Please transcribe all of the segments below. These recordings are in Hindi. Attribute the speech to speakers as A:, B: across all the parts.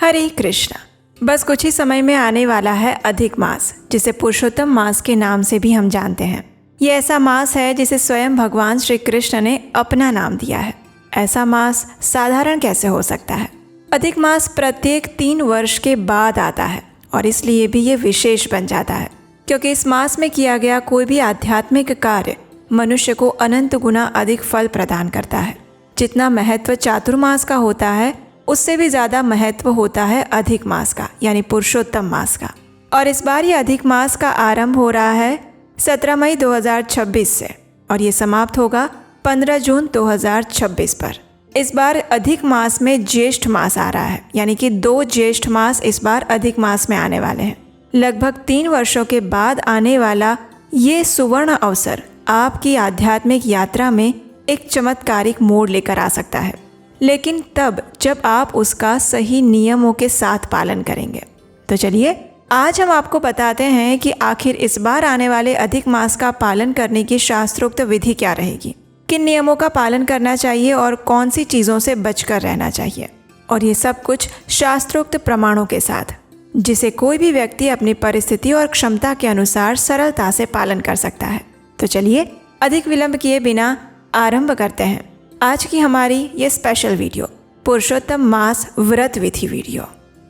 A: हरे कृष्णा। बस कुछ ही समय में आने वाला है अधिक मास, जिसे पुरुषोत्तम मास के नाम से भी हम जानते हैं। ये ऐसा मास है जिसे स्वयं भगवान श्री कृष्ण ने अपना नाम दिया है। ऐसा मास साधारण कैसे हो सकता है? अधिक मास प्रत्येक 3 वर्ष के बाद आता है और इसलिए भी ये विशेष बन जाता है, क्योंकि इस मास में किया गया कोई भी आध्यात्मिक कार्य मनुष्य को अनंत गुना अधिक फल प्रदान करता है। जितना महत्व चातुर्मास का होता है, उससे भी ज़्यादा महत्व होता है अधिक मास का, यानी पुरुषोत्तम मास का। और इस बार ये अधिक मास का आरंभ हो रहा है 17 मई 2026 से और ये समाप्त होगा 15 जून 2026 पर। इस बार अधिक मास में ज्येष्ठ मास आ रहा है, यानी कि 2 ज्येष्ठ मास इस बार अधिक मास में आने वाले हैं। लगभग 3 वर्षों के बाद आने वाला ये सुवर्ण अवसर आपकी आध्यात्मिक यात्रा में एक चमत्कारिक मोड़ लेकर आ सकता है, लेकिन तब जब आप उसका सही नियमों के साथ पालन करेंगे। तो चलिए आज हम आपको बताते हैं कि आखिर इस बार आने वाले अधिक मास का पालन करने की शास्त्रोक्त विधि क्या रहेगी, किन नियमों का पालन करना चाहिए और कौन सी चीज़ों से बचकर रहना चाहिए। और ये सब कुछ शास्त्रोक्त प्रमाणों के साथ, जिसे कोई भी व्यक्ति अपनी परिस्थिति और क्षमता के अनुसार सरलता से पालन कर सकता है। तो चलिए अधिक विलंब किए बिना आरंभ करते हैं आज की हमारी ये स्पेशल वीडियो, पुरुषोत्तम मास व्रत विधि वीडियो।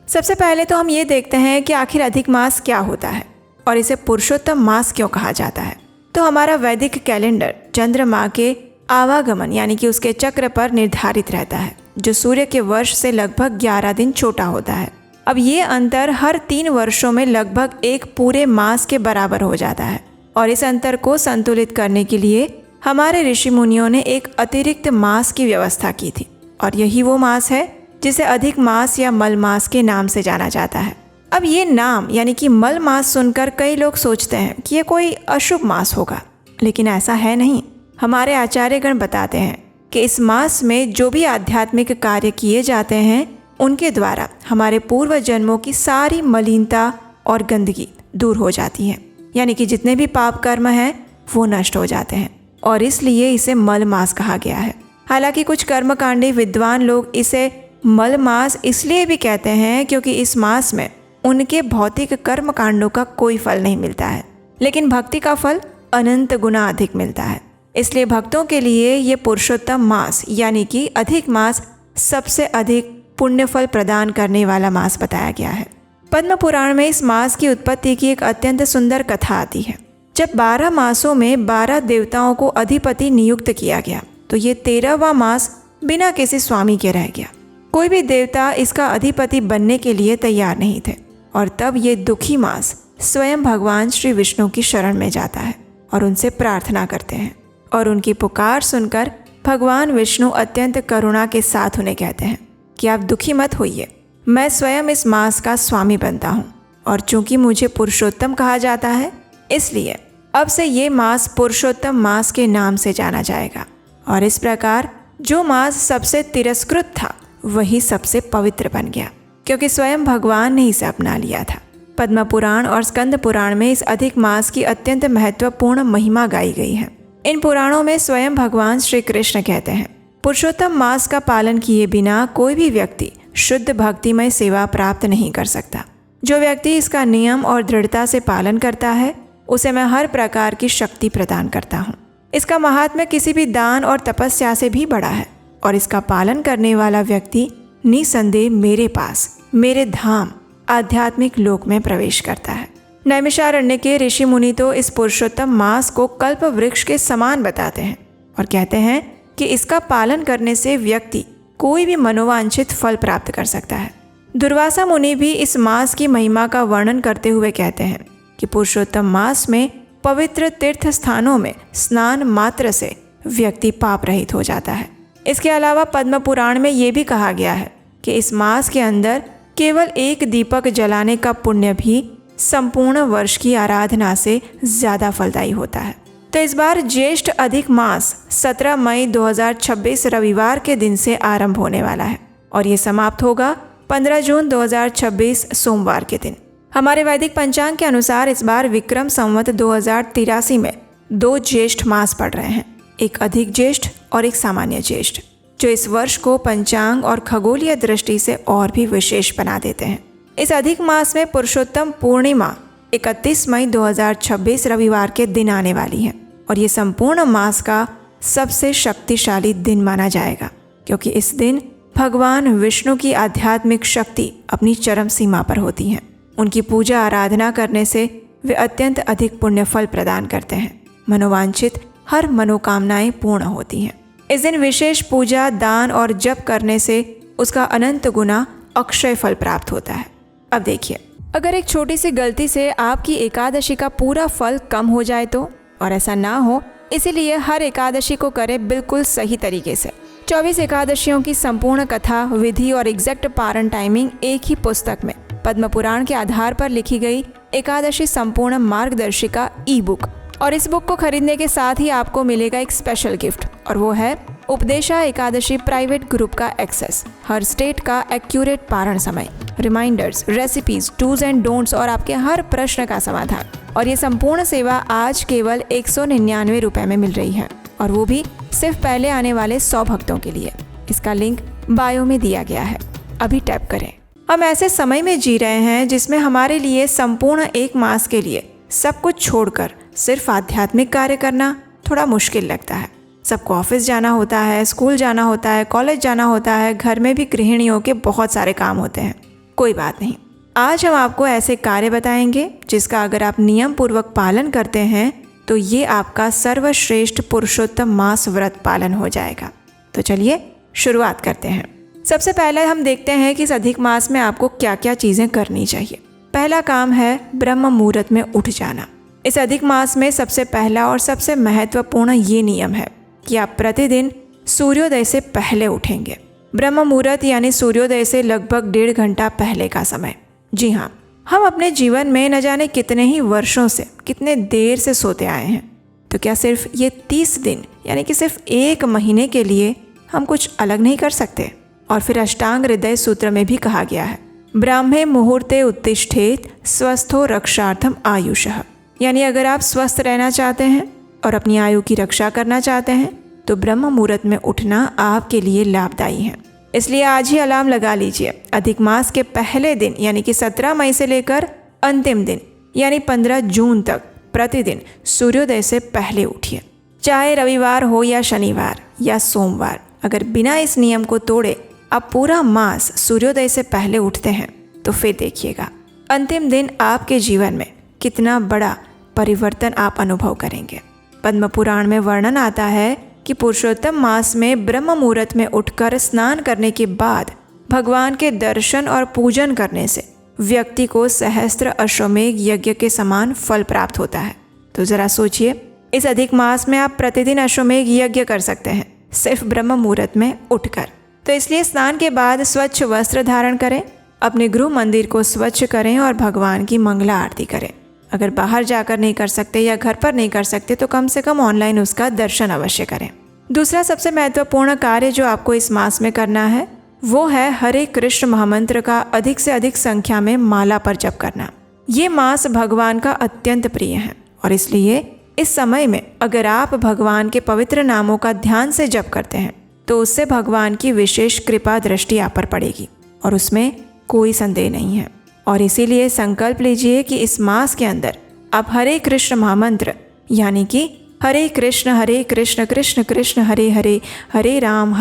A: सबसे पहले तो हम ये देखते हैं कि आखिर अधिक मास क्या होता है और इसे पुरुषोत्तम मास क्यों कहा जाता है। तो हमारा वैदिक कैलेंडर चंद्रमा के आवागमन यानी कि उसके चक्र पर निर्धारित रहता है, जो सूर्य के वर्ष से लगभग 11 दिन छोटा होता है। अब ये अंतर हर 3 वर्षों में लगभग एक पूरे मास के बराबर हो जाता है और इस अंतर को संतुलित करने के लिए हमारे ऋषि मुनियों ने एक अतिरिक्त मास की व्यवस्था की थी और यही वो मास है जिसे अधिक मास या मल मास के नाम से जाना जाता है। अब ये नाम यानी कि मल मास सुनकर कई लोग सोचते हैं कि ये कोई अशुभ मास होगा, लेकिन ऐसा है नहीं। हमारे आचार्यगण बताते हैं कि इस मास में जो भी आध्यात्मिक कार्य किए जाते हैं, उनके द्वारा हमारे पूर्व जन्मों की सारी मलिनता और गंदगी दूर हो जाती है, यानी कि जितने भी पाप कर्म हैं वो नष्ट हो जाते हैं और इसलिए इसे मल मास कहा गया है। हालांकि कुछ कर्मकांडी विद्वान लोग इसे मल मास इसलिए भी कहते हैं क्योंकि इस मास में उनके भौतिक कर्म कांडों का कोई फल नहीं मिलता है, लेकिन भक्ति का फल अनंत गुना अधिक मिलता है। इसलिए भक्तों के लिए ये पुरुषोत्तम मास यानी कि अधिक मास सबसे अधिक पुण्य फल प्रदान करने वाला मास बताया गया है। पद्म पुराण में इस मास की उत्पत्ति की एक अत्यंत सुंदर कथा आती है। जब 12 मासों में 12 देवताओं को अधिपति नियुक्त किया गया, तो ये 13वां मास बिना किसी स्वामी के रह गया। कोई भी देवता इसका अधिपति बनने के लिए तैयार नहीं थे और तब ये दुखी मास स्वयं भगवान श्री विष्णु की शरण में जाता है और उनसे प्रार्थना करते हैं और उनकी पुकार सुनकर भगवान विष्णु अत्यंत करुणा के साथ उन्हें कहते हैं कि आप दुखी मत होइए, मैं स्वयं इस मास का स्वामी बनता हूँ और चूंकि मुझे पुरुषोत्तम कहा जाता है, इसलिए अब से ये मास पुरुषोत्तम मास के नाम से जाना जाएगा। और इस प्रकार जो मास सबसे तिरस्कृत था वही सबसे पवित्र बन गया, क्योंकि स्वयं भगवान ने इसे अपना लिया था। पद्म पुराण और स्कंद पुराण में इस अधिक मास की अत्यंत महत्वपूर्ण महिमा गाई गई है। इन पुराणों में स्वयं भगवान श्री कृष्ण कहते हैं, पुरुषोत्तम मास का पालन किए बिना कोई भी व्यक्ति शुद्ध भक्तिमय सेवा प्राप्त नहीं कर सकता। जो व्यक्ति इसका नियम और दृढ़ता से पालन करता है, उसे मैं हर प्रकार की शक्ति प्रदान करता हूँ। इसका महात्म्य किसी भी दान और तपस्या से भी बड़ा है और इसका पालन करने वाला व्यक्ति निसंदेह मेरे पास, मेरे धाम आध्यात्मिक लोक में प्रवेश करता है। नैमिषारण्य के ऋषि मुनि तो इस पुरुषोत्तम मास को कल्प वृक्ष के समान बताते हैं और कहते हैं कि इसका पालन करने से व्यक्ति कोई भी मनोवांछित फल प्राप्त कर सकता है। दुर्वासा मुनि भी इस मास की महिमा का वर्णन करते हुए कहते हैं कि पुरुषोत्तम मास में पवित्र तीर्थ स्थानों में स्नान मात्र से व्यक्ति पाप रहित हो जाता है। इसके अलावा पद्म पुराण में ये भी कहा गया है कि इस मास के अंदर केवल एक दीपक जलाने का पुण्य भी संपूर्ण वर्ष की आराधना से ज़्यादा फलदायी होता है। तो इस बार ज्येष्ठ अधिक मास 17 मई 2026 रविवार के दिन से आरंभ होने वाला है और ये समाप्त होगा 15 जून 2026 सोमवार के दिन। हमारे वैदिक पंचांग के अनुसार इस बार विक्रम संवत 2083 में 2 ज्येष्ठ मास पड़ रहे हैं, एक अधिक ज्येष्ठ और एक सामान्य ज्येष्ठ। जो इस वर्ष को पंचांग और खगोलीय दृष्टि से और भी विशेष बना देते हैं। इस अधिक मास में पुरुषोत्तम पूर्णिमा 31 मई 2026 रविवार के दिन आने वाली है और ये संपूर्ण मास का सबसे शक्तिशाली दिन माना जाएगा, क्योंकि इस दिन भगवान विष्णु की आध्यात्मिक शक्ति अपनी चरम सीमा पर होती है। उनकी पूजा आराधना करने से वे अत्यंत अधिक पुण्य फल प्रदान करते हैं। मनोवांछित हर मनोकामनाएं पूर्ण होती हैं। इस दिन विशेष पूजा, दान और जप करने से उसका अनंत गुना अक्षय फल प्राप्त होता है। अब देखिए, अगर एक छोटी सी गलती से आपकी एकादशी का पूरा फल कम हो जाए तो, और ऐसा ना हो इसीलिए हर एकादशी को करें बिल्कुल सही तरीके से। 24 एकादशियों की संपूर्ण कथा, विधि और एग्जैक्ट पारण टाइमिंग एक ही पुस्तक में पद्म पुराण के आधार पर लिखी गई एकादशी संपूर्ण मार्गदर्शिका ई बुक। और इस बुक को खरीदने के साथ ही आपको मिलेगा एक स्पेशल गिफ्ट, और वो है उपदेशा एकादशी प्राइवेट ग्रुप का एक्सेस, हर स्टेट का एक्यूरेट पारण समय, reminders, recipes, dos and don'ts और आपके हर प्रश्न का समाधान। और ये संपूर्ण सेवा आज केवल 199 रुपए में मिल रही है, और वो भी सिर्फ पहले आने वाले 100 भक्तों के लिए। इसका लिंक बायो में दिया गया है, अभी टैप करें। हम ऐसे समय में जी रहे हैं जिसमें हमारे लिए संपूर्ण एक मास के लिए सब कुछ छोड़कर सिर्फ आध्यात्मिक कार्य करना थोड़ा मुश्किल लगता है। सबको ऑफिस जाना होता है, स्कूल जाना होता है, कॉलेज जाना होता है, घर में भी गृहिणियों के बहुत सारे काम होते हैं। कोई बात नहीं, आज हम आपको ऐसे कार्य बताएंगे जिसका अगर आप नियम पूर्वक पालन करते हैं तो ये आपका सर्वश्रेष्ठ पुरुषोत्तम मास व्रत पालन हो जाएगा। तो चलिए शुरुआत करते हैं। सबसे पहले हम देखते हैं कि इस अधिक मास में आपको क्या क्या चीज़ें करनी चाहिए। पहला काम है ब्रह्म मुहूर्त में उठ जाना। इस अधिक मास में सबसे पहला और सबसे महत्वपूर्ण ये नियम है कि आप प्रतिदिन सूर्योदय से पहले उठेंगे। ब्रह्म मुहूर्त यानी सूर्योदय से लगभग 1.5 घंटा पहले का समय। जी हाँ, हम अपने जीवन में न जाने कितने ही वर्षों से कितने देर से सोते आए हैं, तो क्या सिर्फ ये 30 दिन यानी कि सिर्फ 1 महीने के लिए हम कुछ अलग नहीं कर सकते? और फिर अष्टांग हृदय सूत्र में भी कहा गया है, ब्राह्मे मुहूर्ते उत्तिष्ठेत स्वस्थो रक्षार्थम आयुषः। यानी अगर आप स्वस्थ रहना चाहते हैं और अपनी आयु की रक्षा करना चाहते हैं तो ब्रह्म मुहूर्त में उठना आपके लिए लाभदायी है। इसलिए आज ही अलार्म लगा लीजिए। अधिक मास के पहले दिन यानी कि 17 मई से लेकर अंतिम दिन यानी 15 जून तक प्रतिदिन सूर्योदय से पहले उठिए, चाहे रविवार हो या शनिवार या सोमवार। अगर बिना इस नियम को तोड़े आप पूरा मास सूर्योदय से पहले उठते हैं तो फिर देखिएगा अंतिम दिन आपके जीवन में कितना बड़ा परिवर्तन आप अनुभव करेंगे। पद्म पुराण में वर्णन आता है कि पुरुषोत्तम मास में ब्रह्म मुहूर्त में उठकर स्नान करने के बाद भगवान के दर्शन और पूजन करने से व्यक्ति को सहस्त्र अश्वमेघ यज्ञ के समान फल प्राप्त होता है। तो जरा सोचिए, इस अधिक मास में आप प्रतिदिन अश्वमेघ यज्ञ कर सकते हैं सिर्फ ब्रह्म मुहूर्त में उठकर। तो इसलिए स्नान के बाद स्वच्छ वस्त्र धारण करें, अपने गृह मंदिर को स्वच्छ करें और भगवान की मंगला आरती करें। अगर बाहर जाकर नहीं कर सकते या घर पर नहीं कर सकते तो कम से कम ऑनलाइन उसका दर्शन अवश्य करें। दूसरा सबसे महत्वपूर्ण कार्य जो आपको इस मास में करना है वो है हरे कृष्ण महामंत्र का अधिक से अधिक संख्या में माला पर जप करना। ये मास भगवान का अत्यंत प्रिय है और इसलिए इस समय में अगर आप भगवान के पवित्र नामों का ध्यान से जप करते हैं तो उससे भगवान की विशेष कृपा दृष्टि आप पर पड़ेगी और उसमें कोई संदेह नहीं है। और इसीलिए संकल्प लीजिए कि इस मास के अंदर आप हरे कृष्ण महामंत्र यानी कि हरे कृष्ण कृष्ण कृष्ण हरे हरे, हरे राम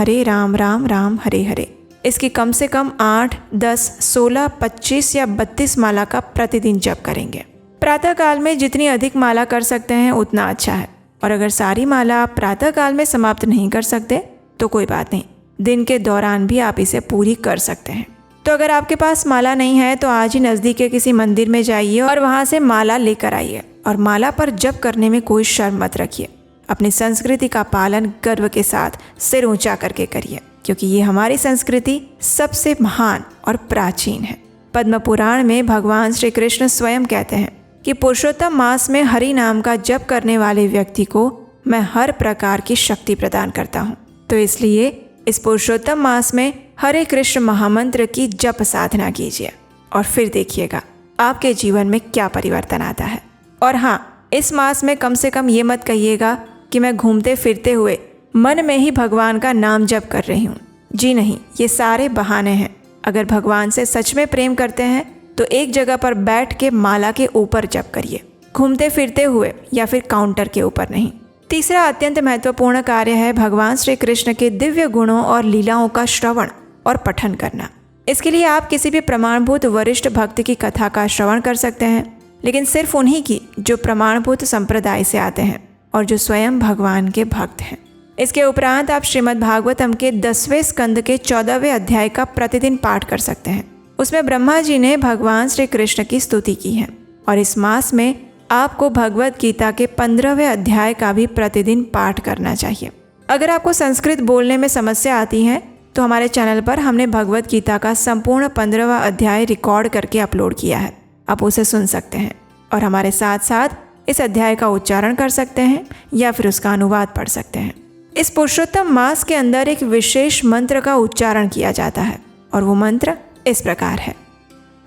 A: राम राम हरे हरे, इसकी कम से कम 8, 10, 16, 25 या 32 माला का प्रतिदिन जप करेंगे। प्रातः काल में जितनी अधिक माला कर सकते हैं उतना अच्छा है, और अगर सारी माला आप प्रातः काल में समाप्त नहीं कर सकते तो कोई बात नहीं, दिन के दौरान भी आप इसे पूरी कर सकते हैं। तो अगर आपके पास माला नहीं है तो आज ही नज़दीक के किसी मंदिर में जाइए और वहाँ से माला लेकर आइए। और माला पर जप करने में कोई शर्म मत रखिए। अपनी संस्कृति का पालन गर्व के साथ सिर ऊंचा करके करिए, क्योंकि ये हमारी संस्कृति सबसे महान और प्राचीन है। पद्म पुराण में भगवान श्री कृष्ण स्वयं कहते हैं कि पुरुषोत्तम मास में हरि नाम का जप करने वाले व्यक्ति को मैं हर प्रकार की शक्ति प्रदान करता हूँ। तो इसलिए इस पुरुषोत्तम मास में हरे कृष्ण महामंत्र की जप साधना कीजिए और फिर देखिएगा आपके जीवन में क्या परिवर्तन आता है। और हाँ, इस मास में कम से कम ये मत कहिएगा कि मैं घूमते फिरते हुए मन में ही भगवान का नाम जप कर रही हूँ। जी नहीं, ये सारे बहाने हैं। अगर भगवान से सच में प्रेम करते हैं तो एक जगह पर बैठ के माला के ऊपर जप करिए, घूमते फिरते हुए या फिर काउंटर के ऊपर नहीं। तीसरा अत्यंत महत्वपूर्ण कार्य है भगवान श्री कृष्ण के दिव्य गुणों और लीलाओं का श्रवण और पठन करना। इसके लिए आप किसी भी प्रमाणभूत वरिष्ठ भक्त की कथा का श्रवण कर सकते हैं, लेकिन सिर्फ उन्हीं की जो प्रमाणभूत संप्रदाय से आते हैं और जो स्वयं भगवान के भक्त हैं। इसके उपरांत आप श्रीमद् भागवतम के 10वें स्कंद के 14वें अध्याय का प्रतिदिन पाठ कर सकते हैं। उसमें ब्रह्मा जी ने भगवान श्री कृष्ण की स्तुति की है और इस मास में आपको भगवत गीता के 15वें अध्याय का भी प्रतिदिन पाठ करना चाहिए। अगर आपको संस्कृत बोलने में समस्या आती है तो हमारे चैनल पर हमने भगवत गीता का संपूर्ण 15वां अध्याय रिकॉर्ड करके अपलोड किया है, आप उसे सुन सकते हैं और हमारे साथ साथ इस अध्याय का उच्चारण कर सकते हैं या फिर उसका अनुवाद पढ़ सकते हैं। इस पुरुषोत्तम मास के अंदर एक विशेष मंत्र का उच्चारण किया जाता है और वो मंत्र इस प्रकार है।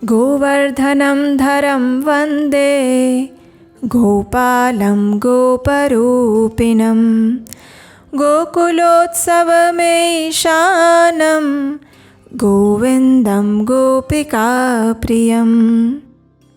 A: गोवर्धनम धरम वंदे गोपालम गोपरूपिणम गोकुलोत्सवमें ईशानम गोविंदम गोपिका प्रियम।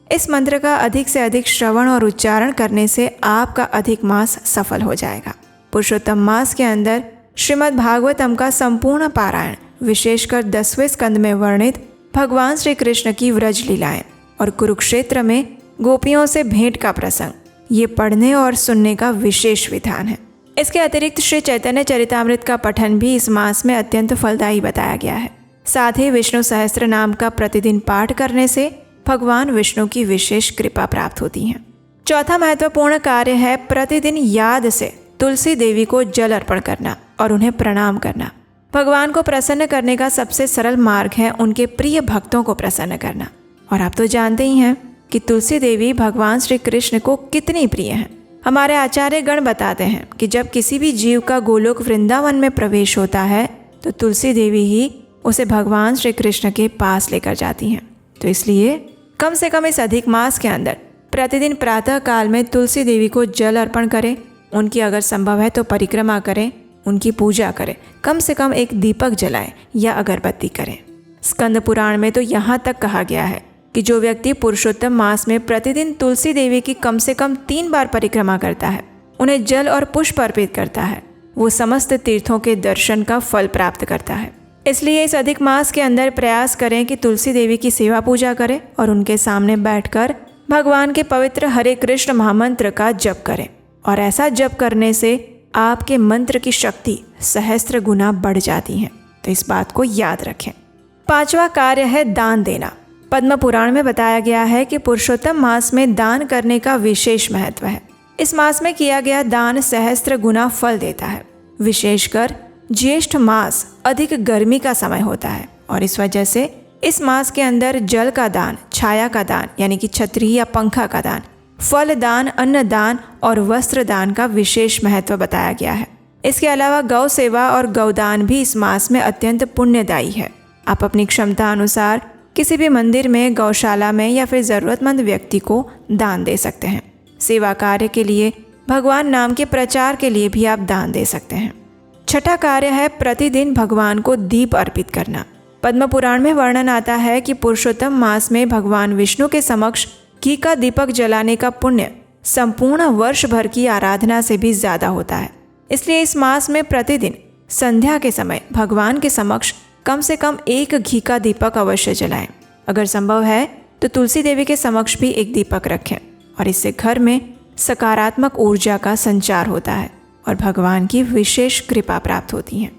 A: इस मंत्र का अधिक से अधिक श्रवण और उच्चारण करने से आपका अधिक मास सफल हो जाएगा। पुरुषोत्तम मास के अंदर श्रीमद् भागवतम का संपूर्ण पारायण, विशेषकर 10वें स्कंद में वर्णित भगवान श्री कृष्ण की व्रज लीलाएं और कुरुक्षेत्र में गोपियों से भेंट का प्रसंग, ये पढ़ने और सुनने का विशेष विधान है। इसके अतिरिक्त श्री चैतन्य चरितामृत का पठन भी इस मास में अत्यंत फलदायी बताया गया है। साथ ही विष्णु सहस्त्र नाम का प्रतिदिन पाठ करने से भगवान विष्णु की विशेष कृपा प्राप्त होती है। चौथा महत्वपूर्ण कार्य है प्रतिदिन याद से तुलसी देवी को जल अर्पण करना और उन्हें प्रणाम करना। भगवान को प्रसन्न करने का सबसे सरल मार्ग है उनके प्रिय भक्तों को प्रसन्न करना। और आप तो जानते ही हैं कि तुलसी देवी भगवान श्री कृष्ण को कितनी प्रिय हैं। हमारे आचार्य गण बताते हैं कि जब किसी भी जीव का गोलोक वृंदावन में प्रवेश होता है तो तुलसी देवी ही उसे भगवान श्री कृष्ण के पास लेकर जाती हैं। तो इसलिए कम से कम इस अधिक मास के अंदर प्रतिदिन प्रातः काल में तुलसी देवी को जल अर्पण करें, उनकी अगर संभव है तो परिक्रमा करें, उनकी पूजा करें, कम से कम एक दीपक जलाएं या अगरबत्ती करें। स्कंद पुराण में तो यहाँ तक कहा गया है कि जो व्यक्ति पुरुषोत्तम मास में प्रतिदिन तुलसी देवी की कम से कम 3 बार परिक्रमा करता है, उन्हें जल और पुष्प अर्पित करता है, वो समस्त तीर्थों के दर्शन का फल प्राप्त करता है। इसलिए इस अधिक मास के अंदर प्रयास करें कि तुलसी देवी की सेवा पूजा करें और उनके सामने बैठकर भगवान के पवित्र हरे कृष्ण महामंत्र का जप करें। और ऐसा जप करने से आपके मंत्र की शक्ति सहस्त्र गुना बढ़ जाती है। तो इस बात को याद रखें। 5वां कार्य है दान देना। पद्म पुराण में बताया गया है कि पुरुषोत्तम मास में दान करने का विशेष महत्व है। इस मास में किया गया दान सहस्त्र गुना फल देता है। विशेषकर ज्येष्ठ मास अधिक गर्मी का समय होता है और इस वजह से इस मास के अंदर जल का दान, छाया का दान यानी कि छतरी या पंखा का दान, फल दान, अन्न दान और वस्त्र दान का विशेष महत्व बताया गया है। इसके अलावा गौ सेवा और गौदान भी इस मास में अत्यंत पुण्यदायी है। आप अपनी क्षमता अनुसार किसी भी मंदिर में, गौशाला में या फिर ज़रूरतमंद व्यक्ति को दान दे सकते हैं। सेवा कार्य के लिए, भगवान नाम के प्रचार के लिए भी आप दान दे सकते हैं। 6ठा कार्य है प्रतिदिन भगवान को दीप अर्पित करना। पद्म पुराण में वर्णन आता है कि पुरुषोत्तम मास में भगवान विष्णु के समक्ष घी का दीपक जलाने का पुण्य संपूर्ण वर्ष भर की आराधना से भी ज़्यादा होता है। इसलिए इस मास में प्रतिदिन संध्या के समय भगवान के समक्ष कम से कम 1 घी का दीपक अवश्य जलाएं। अगर संभव है तो तुलसी देवी के समक्ष भी एक दीपक रखें और इससे घर में सकारात्मक ऊर्जा का संचार होता है और भगवान की विशेष कृपा प्राप्त होती है।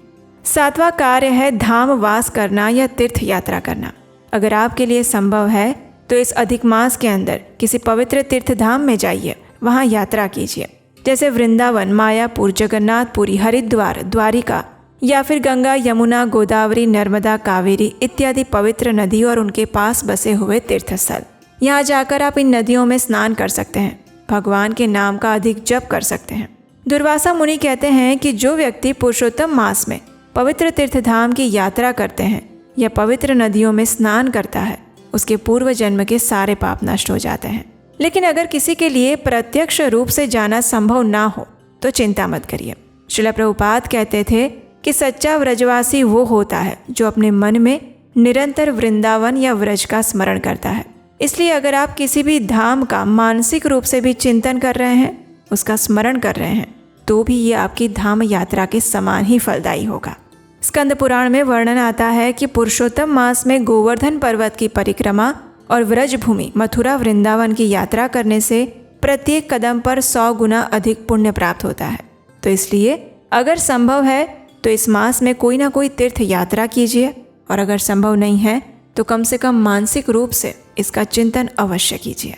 A: 7वां कार्य है धाम वास करना या तीर्थ यात्रा करना। अगर आपके लिए संभव है तो इस अधिक मास के अंदर किसी पवित्र तीर्थ धाम में जाइए, वहाँ यात्रा कीजिए। जैसे वृंदावन, मायापुर, जगन्नाथपुरी, हरिद्वार, द्वारिका या फिर गंगा, यमुना, गोदावरी, नर्मदा, कावेरी इत्यादि पवित्र नदी और उनके पास बसे हुए तीर्थस्थल। यहाँ जाकर आप इन नदियों में स्नान कर सकते हैं, भगवान के नाम का अधिक जप कर सकते हैं। दुर्वासा मुनि कहते हैं कि जो व्यक्ति पुरुषोत्तम मास में पवित्र तीर्थधाम की यात्रा करते हैं या पवित्र नदियों में स्नान करता है, उसके पूर्व जन्म के सारे पाप नष्ट हो जाते हैं। लेकिन अगर किसी के लिए प्रत्यक्ष रूप से जाना संभव ना हो तो चिंता मत करिए। श्रील प्रभुपाद कहते थे कि सच्चा व्रजवासी वो होता है जो अपने मन में निरंतर वृंदावन या व्रज का स्मरण करता है। इसलिए अगर आप किसी भी धाम का मानसिक रूप से भी चिंतन कर रहे हैं, उसका स्मरण कर रहे हैं, तो भी ये आपकी धाम यात्रा के समान ही फलदायी होगा। स्कंद पुराण में वर्णन आता है कि पुरुषोत्तम मास में गोवर्धन पर्वत की परिक्रमा और व्रज भूमि मथुरा वृंदावन की यात्रा करने से प्रत्येक कदम पर 100 गुना अधिक पुण्य प्राप्त होता है। तो इसलिए अगर संभव है तो इस मास में कोई ना कोई तीर्थ यात्रा कीजिए, और अगर संभव नहीं है तो कम से कम मानसिक रूप से इसका चिंतन अवश्य कीजिए।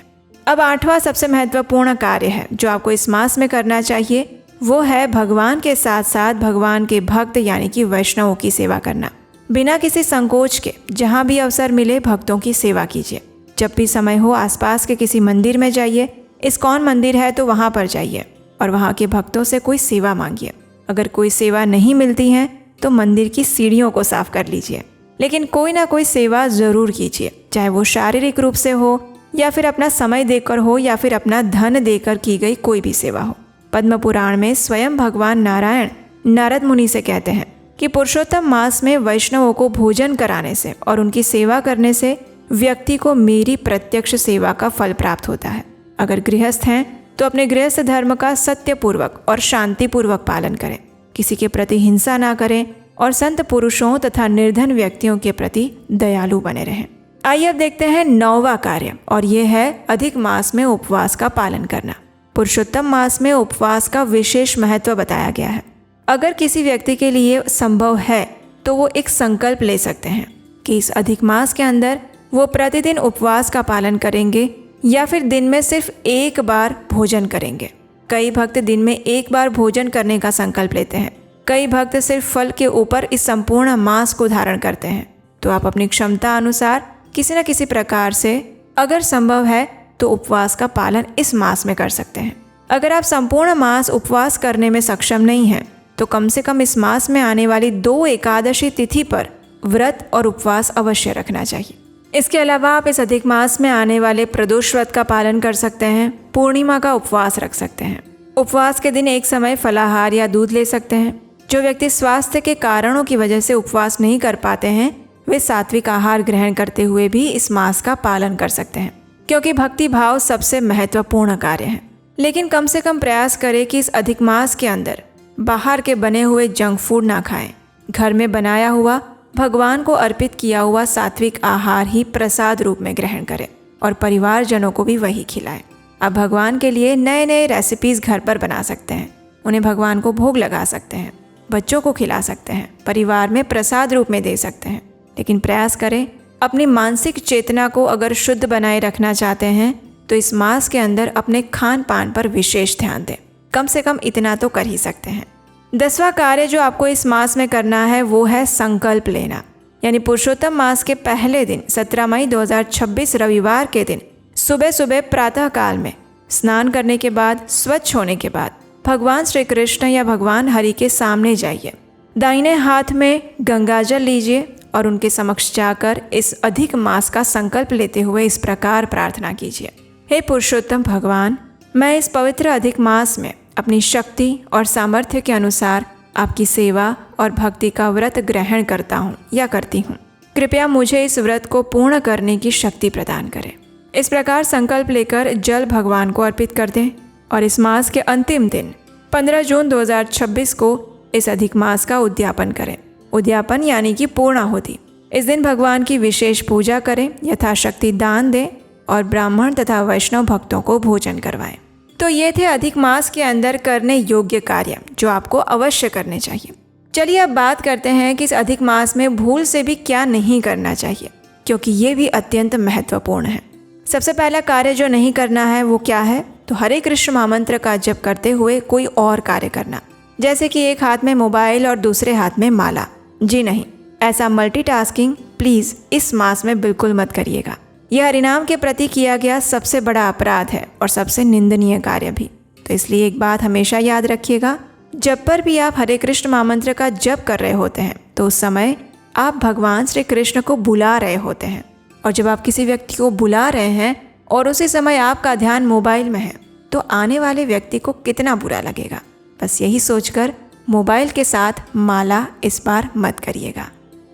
A: अब 8वां सबसे महत्वपूर्ण कार्य है जो आपको इस मास में करना चाहिए, वो है भगवान के साथ साथ भगवान के भक्त यानी कि वैष्णवों की सेवा करना। बिना किसी संकोच के जहाँ भी अवसर मिले भक्तों की सेवा कीजिए। जब भी समय हो आसपास के किसी मंदिर में जाइए, इस्कॉन मंदिर है तो वहाँ पर जाइए और वहाँ के भक्तों से कोई सेवा मांगिए। अगर कोई सेवा नहीं मिलती है तो मंदिर की सीढ़ियों को साफ कर लीजिए, लेकिन कोई ना कोई सेवा ज़रूर कीजिए, चाहे वो शारीरिक रूप से हो या फिर अपना समय देकर हो या फिर अपना धन देकर की गई कोई भी सेवा हो। पद्म पुराण में स्वयं भगवान नारायण नारद मुनि से कहते हैं कि पुरुषोत्तम मास में वैष्णवों को भोजन कराने से और उनकी सेवा करने से व्यक्ति को मेरी प्रत्यक्ष सेवा का फल प्राप्त होता है। अगर गृहस्थ हैं तो अपने गृहस्थ धर्म का सत्यपूर्वक और शांतिपूर्वक पालन करें, किसी के प्रति हिंसा ना करें और संत पुरुषों तथा निर्धन व्यक्तियों के प्रति दयालु बने रहें। आइए अब देखते हैं 9वां कार्य, और ये है अधिक मास में उपवास का पालन करना। पुरुषोत्तम मास में उपवास का विशेष महत्व बताया गया है। अगर किसी व्यक्ति के लिए संभव है तो वो एक संकल्प ले सकते हैं कि इस अधिक मास के अंदर वो प्रतिदिन उपवास का पालन करेंगे या फिर दिन में सिर्फ एक बार भोजन करेंगे। कई भक्त दिन में एक बार भोजन करने का संकल्प लेते हैं, कई भक्त सिर्फ फल के ऊपर इस संपूर्ण मास को धारण करते हैं। तो आप अपनी क्षमता अनुसार किसी न किसी प्रकार से अगर संभव है तो उपवास का पालन इस मास में कर सकते हैं। अगर आप संपूर्ण मास उपवास करने में सक्षम नहीं हैं तो कम से कम इस मास में आने वाली 2 एकादशी तिथि पर व्रत और उपवास अवश्य रखना चाहिए। इसके अलावा आप इस अधिक मास में आने वाले प्रदोष व्रत का पालन कर सकते हैं, पूर्णिमा का उपवास रख सकते हैं। उपवास के दिन एक समय फलाहार या दूध ले सकते हैं। जो व्यक्ति स्वास्थ्य के कारणों की वजह से उपवास नहीं कर पाते हैं वे सात्विक आहार ग्रहण करते हुए भी इस मास का पालन कर सकते हैं, क्योंकि भक्ति भाव सबसे महत्वपूर्ण कार्य है। लेकिन कम से कम प्रयास करें कि इस अधिक मास के अंदर बाहर के बने हुए जंक फूड ना खाएं। घर में बनाया हुआ भगवान को अर्पित किया हुआ सात्विक आहार ही प्रसाद रूप में ग्रहण करें और परिवारजनों को भी वही खिलाएं। आप भगवान के लिए नए नए रेसिपीज़ घर पर बना सकते हैं, उन्हें भगवान को भोग लगा सकते हैं, बच्चों को खिला सकते हैं, परिवार में प्रसाद रूप में दे सकते हैं। लेकिन प्रयास करें अपनी मानसिक चेतना को अगर शुद्ध बनाए रखना चाहते हैं तो इस मास के अंदर अपने खान पान पर विशेष ध्यान दें। कम से कम इतना तो कर ही सकते हैं। 10वां कार्य जो आपको इस मास में करना है वो है संकल्प लेना। यानी पुरुषोत्तम मास के पहले दिन 17 मई 2026 रविवार के दिन सुबह सुबह प्रातः काल में स्नान करने के बाद, स्वच्छ होने के बाद भगवान श्री कृष्ण या भगवान हरि के सामने जाइए। दाहिने हाथ में गंगाजल लीजिए और उनके समक्ष जाकर इस अधिक मास का संकल्प लेते हुए इस प्रकार प्रार्थना कीजिए। हे पुरुषोत्तम भगवान, मैं इस पवित्र अधिक मास में अपनी शक्ति और सामर्थ्य के अनुसार आपकी सेवा और भक्ति का व्रत ग्रहण करता हूँ या करती हूँ। कृपया मुझे इस व्रत को पूर्ण करने की शक्ति प्रदान करें। इस प्रकार संकल्प लेकर जल भगवान को अर्पित कर दें और इस मास के अंतिम दिन 15 जून 2026 को इस अधिक मास का उद्यापन करें। उद्यापन यानी कि पूर्णाहुति। इस दिन भगवान की विशेष पूजा करें, यथाशक्ति दान दें और ब्राह्मण तथा वैष्णव भक्तों को भोजन करवाएं। तो ये थे अधिक मास के अंदर करने योग्य कार्य जो आपको अवश्य करने चाहिए। चलिए अब बात करते हैं कि इस अधिक मास में भूल से भी क्या नहीं करना चाहिए, क्योंकि ये भी अत्यंत महत्वपूर्ण है। सबसे पहला कार्य जो नहीं करना है वो क्या है, तो हरे कृष्ण महामंत्र का जप करते हुए कोई और कार्य करना, जैसे कि एक हाथ में मोबाइल और दूसरे हाथ में माला। जी नहीं, ऐसा मल्टीटास्किंग प्लीज़ इस मास में बिल्कुल मत करिएगा। यह हरिनाम के प्रति किया गया सबसे बड़ा अपराध है और सबसे निंदनीय कार्य भी। तो इसलिए एक बात हमेशा याद रखिएगा, जब पर भी आप हरे कृष्ण महामंत्र का जप कर रहे होते हैं तो उस समय आप भगवान श्री कृष्ण को बुला रहे होते हैं। और जब आप किसी व्यक्ति को बुला रहे हैं और उसी समय आपका ध्यान मोबाइल में है तो आने वाले व्यक्ति को कितना बुरा लगेगा। बस यही सोचकर मोबाइल के साथ माला इस बार मत करिएगा।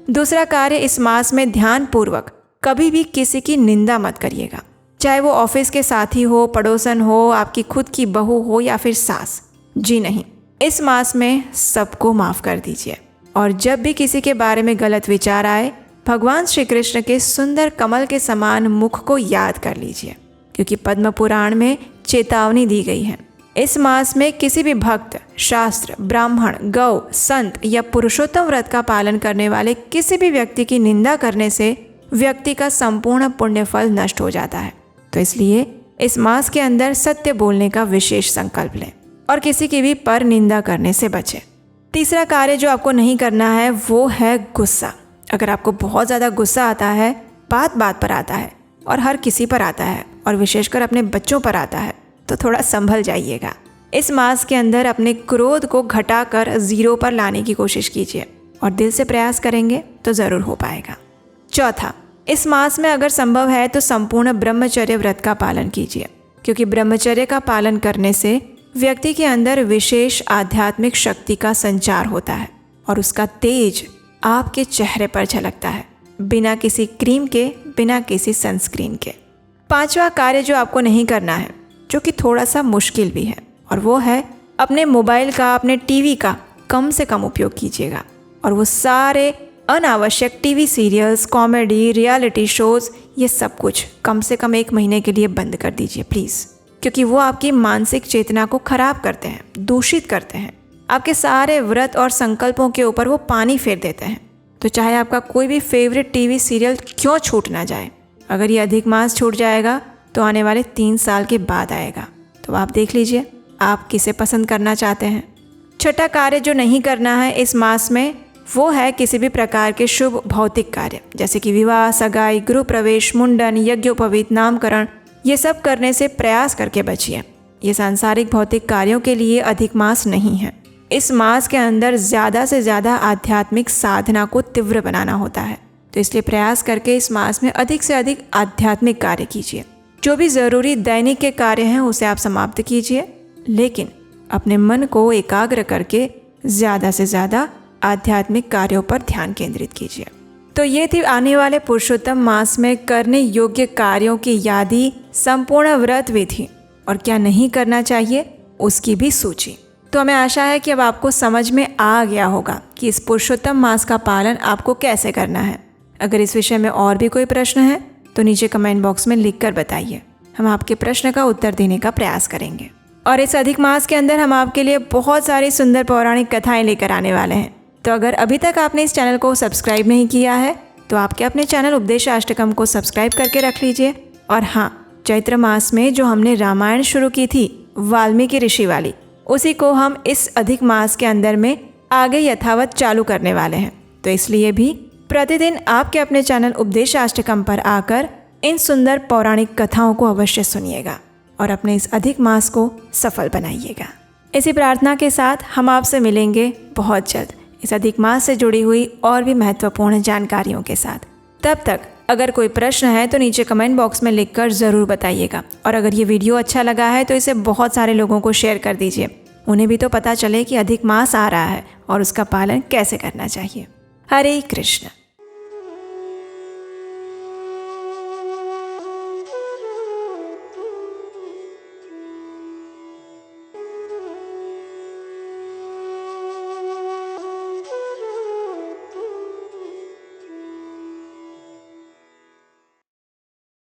A: दूसरा कार्य, इस मास में ध्यानपूर्वक कभी भी किसी की निंदा मत करिएगा, चाहे वो ऑफिस के साथी हो, पड़ोसन हो, आपकी खुद की बहू हो या फिर सास। जी नहीं, इस मास में सबको माफ़ कर दीजिए। और जब भी किसी के बारे में गलत विचार आए, भगवान श्री कृष्ण के सुंदर कमल के समान मुख को याद कर लीजिए, क्योंकि पद्म पुराण में चेतावनी दी गई है। इस मास में किसी भी भक्त, शास्त्र, ब्राह्मण, गौ, संत या पुरुषोत्तम व्रत का पालन करने वाले किसी भी व्यक्ति की निंदा करने से व्यक्ति का संपूर्ण पुण्य फल नष्ट हो जाता है। तो इसलिए इस मास के अंदर सत्य बोलने का विशेष संकल्प लें और किसी की भी पर निंदा करने से बचें। तीसरा कार्य जो आपको नहीं करना है वो है गुस्सा। अगर आपको बहुत ज़्यादा गुस्सा आता है, बात बात पर आता है और हर किसी पर आता है और विशेषकर अपने बच्चों पर आता है, तो थोड़ा संभल जाइएगा। इस मास के अंदर अपने क्रोध को घटाकर 0 पर लाने की कोशिश कीजिए और दिल से प्रयास करेंगे तो ज़रूर हो पाएगा। चौथा, इस मास में अगर संभव है तो संपूर्ण ब्रह्मचर्य व्रत का पालन कीजिए, क्योंकि ब्रह्मचर्य का पालन करने से व्यक्ति के अंदर विशेष आध्यात्मिक शक्ति का संचार होता है और उसका तेज आपके चेहरे पर झलकता है, बिना किसी क्रीम के, बिना किसी सनस्क्रीन के। पांचवा कार्य जो आपको नहीं करना है, जो कि थोड़ा सा मुश्किल भी है, और वो है अपने मोबाइल का, अपने टीवी का कम से कम उपयोग कीजिएगा और वो सारे अनावश्यक TV serials, comedy, reality shows, ये सब कुछ कम से कम 1 महीने के लिए बंद कर दीजिए प्लीज़, क्योंकि वो आपकी मानसिक चेतना को खराब करते हैं, दूषित करते हैं। आपके सारे व्रत और संकल्पों के ऊपर वो पानी फेर देते हैं। तो चाहे आपका कोई भी फेवरेट टीवी सीरियल क्यों छूट ना जाए, अगर ये अधिक मास छूट जाएगा तो आने वाले 3 साल के बाद आएगा। तो आप देख लीजिए आप किसे पसंद करना चाहते हैं। छठा कार्य जो नहीं करना है इस मास में, वो है किसी भी प्रकार के शुभ भौतिक कार्य, जैसे कि विवाह, सगाई, गृह प्रवेश, मुंडन, यज्ञोपवीत, नामकरण, ये सब करने से प्रयास करके बचिए। ये सांसारिक भौतिक कार्यों के लिए अधिक मास नहीं है। इस मास के अंदर ज़्यादा से ज़्यादा आध्यात्मिक साधना को तीव्र बनाना होता है, तो इसलिए प्रयास करके इस मास में अधिक से अधिक आध्यात्मिक कार्य कीजिए। जो भी ज़रूरी दैनिक के कार्य हैं उसे आप समाप्त कीजिए, लेकिन अपने मन को एकाग्र करके ज़्यादा से ज़्यादा आध्यात्मिक कार्यों पर ध्यान केंद्रित कीजिए। तो ये थी आने वाले पुरुषोत्तम मास में करने योग्य कार्यों की यादी, संपूर्ण व्रत विधि और क्या नहीं करना चाहिए उसकी भी सूची। तो हमें आशा है कि अब आपको समझ में आ गया होगा कि इस पुरुषोत्तम मास का पालन आपको कैसे करना है। अगर इस विषय में और भी कोई प्रश्न है तो नीचे कमेंट बॉक्स में लिख कर बताइए, हम आपके प्रश्न का उत्तर देने का प्रयास करेंगे। और इस अधिक मास के अंदर हम आपके लिए बहुत सारी सुंदर पौराणिक कथाएं लेकर आने वाले हैं। तो अगर अभी तक आपने इस चैनल को सब्सक्राइब नहीं किया है तो आपके अपने चैनल उपदेशाष्टकम को सब्सक्राइब करके रख लीजिए। और हाँ, चैत्र मास में जो हमने रामायण शुरू की थी वाल्मीकि ऋषि वाली, उसी को हम इस अधिक मास के अंदर में आगे यथावत चालू करने वाले हैं। तो इसलिए भी प्रतिदिन आपके अपने चैनल उपदेशाष्टकम पर आकर इन सुंदर पौराणिक कथाओं को अवश्य सुनिएगा और अपने इस अधिक मास को सफल बनाइएगा। इसी प्रार्थना के साथ हम आपसे मिलेंगे बहुत जल्द इस अधिक मास से जुड़ी हुई और भी महत्वपूर्ण जानकारियों के साथ। तब तक अगर कोई प्रश्न है तो नीचे कमेंट बॉक्स में लिखकर ज़रूर बताइएगा। और अगर ये वीडियो अच्छा लगा है तो इसे बहुत सारे लोगों को शेयर कर दीजिए, उन्हें भी तो पता चले कि अधिक मास आ रहा है और उसका पालन कैसे करना चाहिए। हरे कृष्ण।